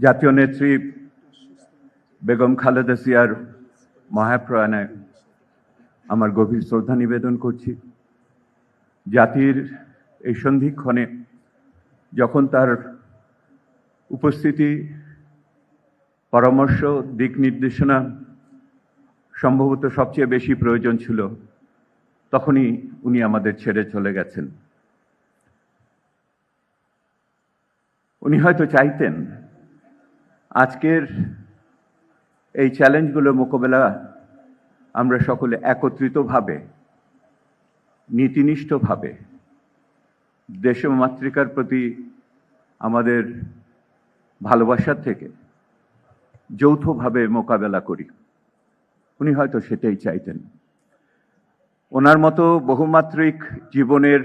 জাতীয় নেত্রী বেগম খালেদা জিয়ার মহাপ্রয়াণে আমার গভীর শ্রদ্ধা নিবেদন করছি। জাতির এই সন্ধিক্ষণে যখন তার উপস্থিতি, পরামর্শ, দিক নির্দেশনা সম্ভবত সবচেয়ে বেশি প্রয়োজন ছিল, তখনই উনি আমাদের ছেড়ে চলে গেছেন। উনি হয়তো চাইতেন আজকের এই চ্যালেঞ্জগুলো মোকাবেলা আমরা সকলে একত্রিতভাবে, নীতিনিষ্ঠভাবে দেশ ও মাতৃকার প্রতি আমাদের ভালোবাসার থেকে যৌথভাবে মোকাবেলা করি। উনি হয়তো সেটাই চাইতেন। ওনার মতো বহুমাত্রিক জীবনের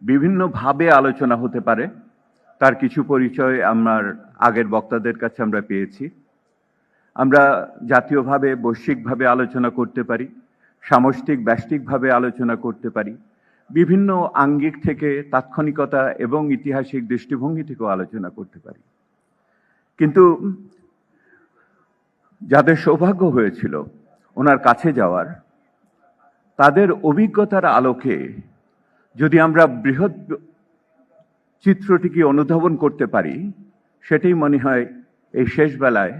বিভিন্নভাবে আলোচনা হতে পারে, তার কিছু পরিচয় আমার আগের বক্তাদের কাছে আমরা পেয়েছি। আমরা জাতীয়ভাবে, বৈশ্বিকভাবে আলোচনা করতে পারি, সামষ্টিক ব্যষ্টিকভাবে আলোচনা করতে পারি, বিভিন্ন আঙ্গিক থেকে, তাৎক্ষণিকতা এবং ঐতিহাসিক দৃষ্টিভঙ্গি থেকেও আলোচনা করতে পারি। কিন্তু যাদের সৌভাগ্য হয়েছিল ওনার কাছে যাওয়ার, তাদের অভিজ্ঞতার আলোকে যদি আমরা বৃহৎ চিত্রটিকে অনুধাবন করতে পারি, সেটাই মনে হয় এই শেষ বেলায়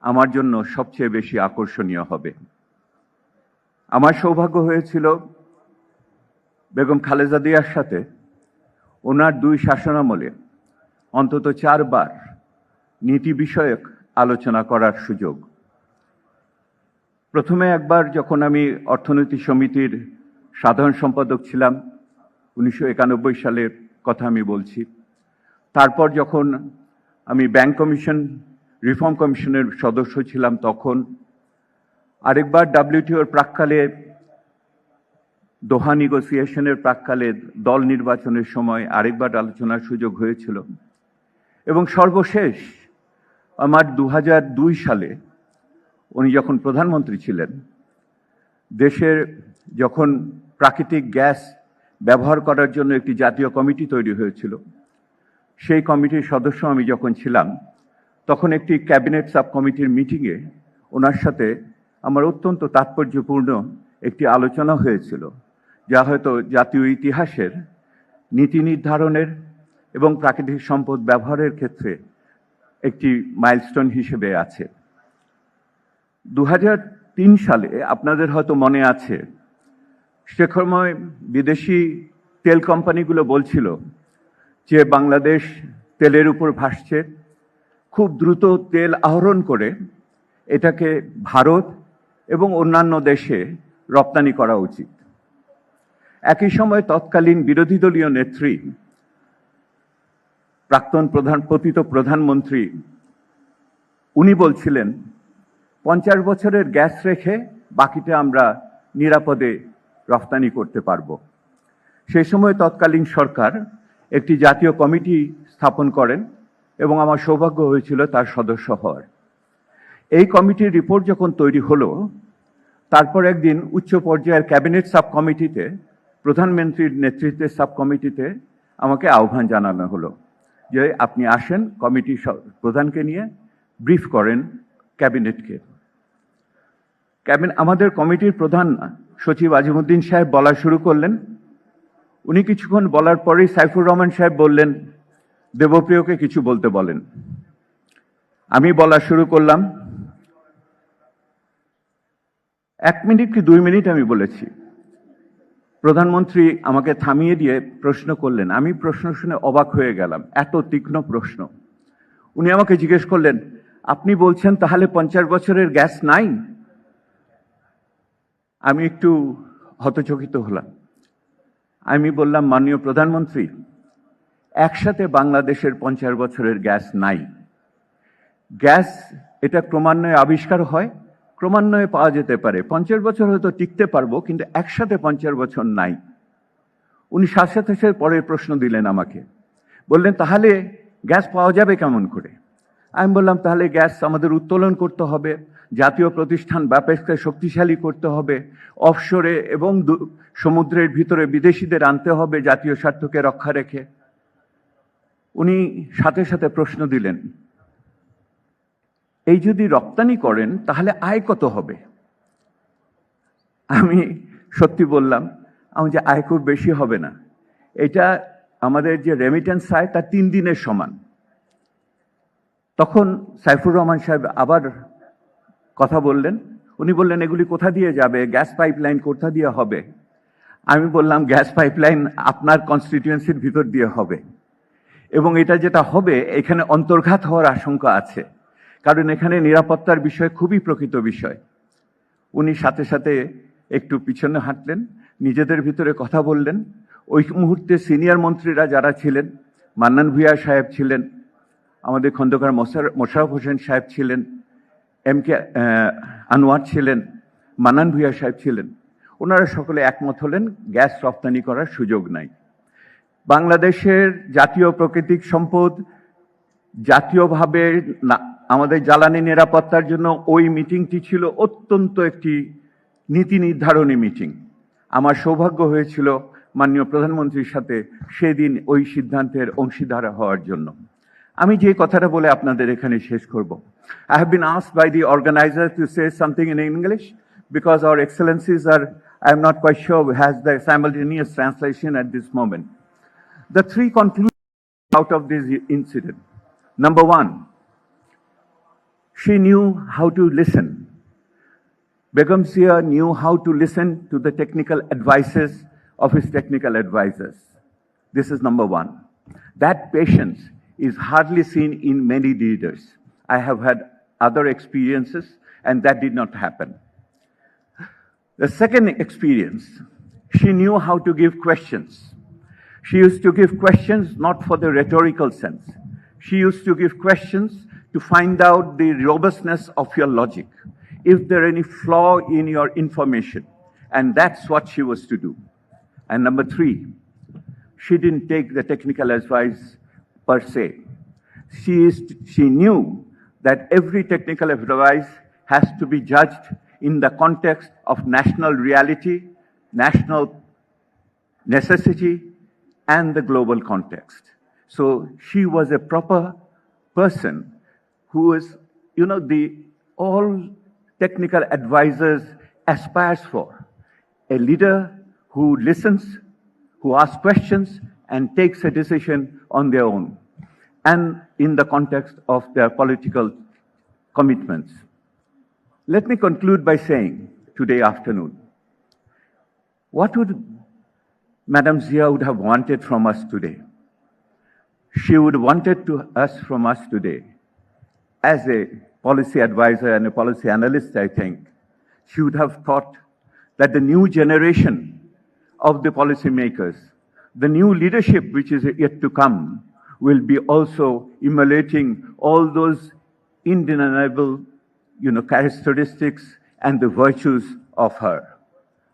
আমার জন্য সবচেয়ে বেশি আকর্ষণীয় হবে। আমার সৌভাগ্য হয়েছিল বেগম খালেদা জিয়ার সাথে ওনার 2 শাসনামলে অন্তত 4 বার নীতি বিষয়ক আলোচনা করার সুযোগ। প্রথমে একবার যখন আমি অর্থনীতি সমিতির সাধারণ সম্পাদক ছিলাম, 1991 সালের কথা আমি বলছি। তারপর যখন আমি ব্যাংক কমিশন, রিফর্ম কমিশনের সদস্য ছিলাম তখন, আরেকবার WTOর প্রাক্কালে, দোহা নেগোসিয়েশনের প্রাক্কালে, দল নির্বাচনের সময় আরেকবার আলোচনার সুযোগ হয়েছিল। এবং সর্বশেষ আমার 2002 সালে উনি যখন প্রধানমন্ত্রী ছিলেন, দেশের যখন প্রাকৃতিক গ্যাস ব্যবহার করার জন্য একটি জাতীয় কমিটি তৈরি হয়েছিল, সেই কমিটির সদস্য আমি যখন ছিলাম, তখন একটি ক্যাবিনেট সাব কমিটির মিটিংয়ে ওনার সাথে আমার অত্যন্ত তাৎপর্যপূর্ণ একটি আলোচনা হয়েছিল, যা হয়তো জাতীয় ইতিহাসের নীতি নির্ধারণের এবং প্রাকৃতিক সম্পদ ব্যবহারের ক্ষেত্রে একটি মাইলস্টোন হিসেবে আছে। 2003 সালে আপনাদের হয়তো মনে আছে, সে সময় বিদেশি তেল কোম্পানিগুলো বলছিল যে বাংলাদেশ তেলের উপর ভাসছে, খুব দ্রুত তেল আহরণ করে এটাকে ভারত এবং অন্যান্য দেশে রপ্তানি করা উচিত। একই সময় তৎকালীন বিরোধী দলীয় নেত্রী, প্রাক্তন পতিত প্রধানমন্ত্রী, উনি বলছিলেন 50 বছরের গ্যাস রেখে বাকিটা আমরা নিরাপদে রপ্তানি করতে পারবো। সেই সময় তৎকালীন সরকার একটি জাতীয় কমিটি স্থাপন করেন এবং আমার সৌভাগ্য হয়েছিল তার সদস্য হওয়ার। এই কমিটির রিপোর্ট যখন তৈরি হলো, তারপর একদিন উচ্চ পর্যায়ের ক্যাবিনেট সাব কমিটিতে, প্রধানমন্ত্রীর নেতৃত্বে সাব কমিটিতে আমাকে আহ্বান জানানো হলো যে আপনি আসেন, কমিটি প্রধানকে নিয়ে ব্রিফ করেন ক্যাবিনেটকে। আমাদের কমিটির প্রধান সচিব আজিমউদ্দিন সাহেব বলা শুরু করলেন। উনি কিছুক্ষণ বলার পরেই সাইফুর রহমান সাহেব বললেন, দেবপ্রিয়কে কিছু বলতে বলেন। আমি বলা শুরু করলাম। 1 মিনিট কি 2 মিনিট আমি বলেছি। প্রধানমন্ত্রী আমাকে থামিয়ে দিয়ে প্রশ্ন করলেন। আমি প্রশ্ন শুনে অবাক হয়ে গেলাম, এত তীক্ষ্ণ প্রশ্ন। উনি আমাকে জিজ্ঞেস করলেন, আপনি বলছেন তাহলে 50 বছরের গ্যাস নাই? আমি একটু হতচকিত হলাম। আমি বললাম, মাননীয় প্রধানমন্ত্রী, একসাথে বাংলাদেশের 50 বছরের গ্যাস নাই। গ্যাস এটা ক্রমান্বয়ে আবিষ্কার হয়, ক্রমান্বয়ে পাওয়া যেতে পারে। 50 বছর হয়তো টিকতে পারবো, কিন্তু একসাথে 50 বছর নাই। উনি সাথে সাথে পরের প্রশ্ন দিলেন আমাকে, বললেন তাহলে গ্যাস পাওয়া যাবে কেমন করে? আমি বললাম তাহলে গ্যাস আমাদের উত্তোলন করতে হবে, জাতীয় প্রতিষ্ঠান ব্যাপককে শক্তিশালী করতে হবে, অফশোরে এবং সমুদ্রের ভিতরে বিদেশিদের আনতে হবে জাতীয় স্বার্থকে রক্ষা রেখে। উনি সাথে সাথে প্রশ্ন দিলেন, এই যদি রপ্তানি করেন তাহলে আয় কত হবে? আমি সত্যি বললাম, আমি যে আয় খুব বেশি হবে না, এটা আমাদের যে রেমিটেন্স আয় তার 3 দিনের সমান। তখন সাইফুর রহমান সাহেব আবার কথা বললেন, উনি বললেন এগুলি কোথা দিয়ে যাবে, গ্যাস পাইপলাইন কোথা দিয়ে হবে? আমি বললাম গ্যাস পাইপলাইন আপনার কনস্টিটিউয়েন্সির ভিতর দিয়ে হবে, এবং এটা যেটা হবে এখানে অন্তর্ঘাত হওয়ার আশঙ্কা আছে, কারণ এখানে নিরাপত্তার বিষয় খুবই প্রকৃত বিষয়। উনি সাথে সাথে একটু পিছনে হাঁটলেন, নিজেদের ভিতরে কথা বললেন। ওই মুহূর্তে সিনিয়র মন্ত্রীরা যারা ছিলেন, মান্নান ভূঁইয়া সাহেব ছিলেন, আমাদের খন্দকার মোশাররফ হোসেন সাহেব ছিলেন, MK আনোয়ার ছিলেন, মান্নান ভূঁইয়া সাহেব ছিলেন, ওনারা সকলে একমত হলেন গ্যাস রপ্তানি করার সুযোগ নাই। বাংলাদেশের জাতীয় প্রাকৃতিক সম্পদ, জাতীয়ভাবে আমাদের জ্বালানি নিরাপত্তার জন্য ওই মিটিংটি ছিল অত্যন্ত একটি নীতি নির্ধারণী মিটিং। আমার সৌভাগ্য হয়েছিল মাননীয় প্রধানমন্ত্রীর সাথে সেদিন ওই সিদ্ধান্তের অংশীদার হওয়ার জন্য। আমি যে কথাটা বলে আপনাদের এখানে শেষ করব। I have been asked by the organizer to say something in English because our excellencies are, I'm not quite sure, has the simultaneous translation at this moment. The 3 conclusions out of this incident. Number 1, she knew how to listen. Begum Zia knew how to listen to the technical advices of his technical advisors. This is number 1. That patience is hardly seen in many leaders. I have had other experiences and that did not happen. The second experience, she knew how to give questions. She used to give questions not for the rhetorical sense. She used to give questions to find out the robustness of your logic, if there are any flaw in your information, and that's what she was to do. And number 3, she didn't take the technical advice per se. She knew that every technical advice has to be judged in the context of national reality, national necessity, and the global context. So she was a proper person who is, all technical advisors aspires for. A leader who listens, who asks questions, and takes a decision on their own, and in the context of their political commitments. Let me conclude by saying, today afternoon, what would Madam Zia would have wanted from us today? She would have wanted from us today, as a policy advisor and a policy analyst, I think, she would have thought that the new generation of the policymakers, the new leadership which is yet to come, will be also emulating all those undeniable, characteristics and the virtues of her.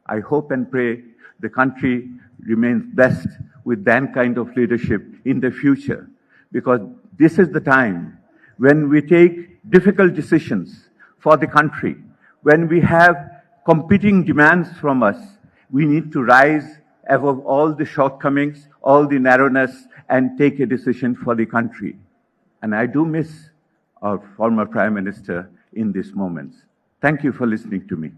I hope and pray the country remains blessed with that kind of leadership in the future, because this is the time when we take difficult decisions for the country, when we have competing demands from us. We need to rise above all the shortcomings, all the narrowness, and take a decision for the country. And I do miss our former Prime Minister in these moments. Thank you for listening to me.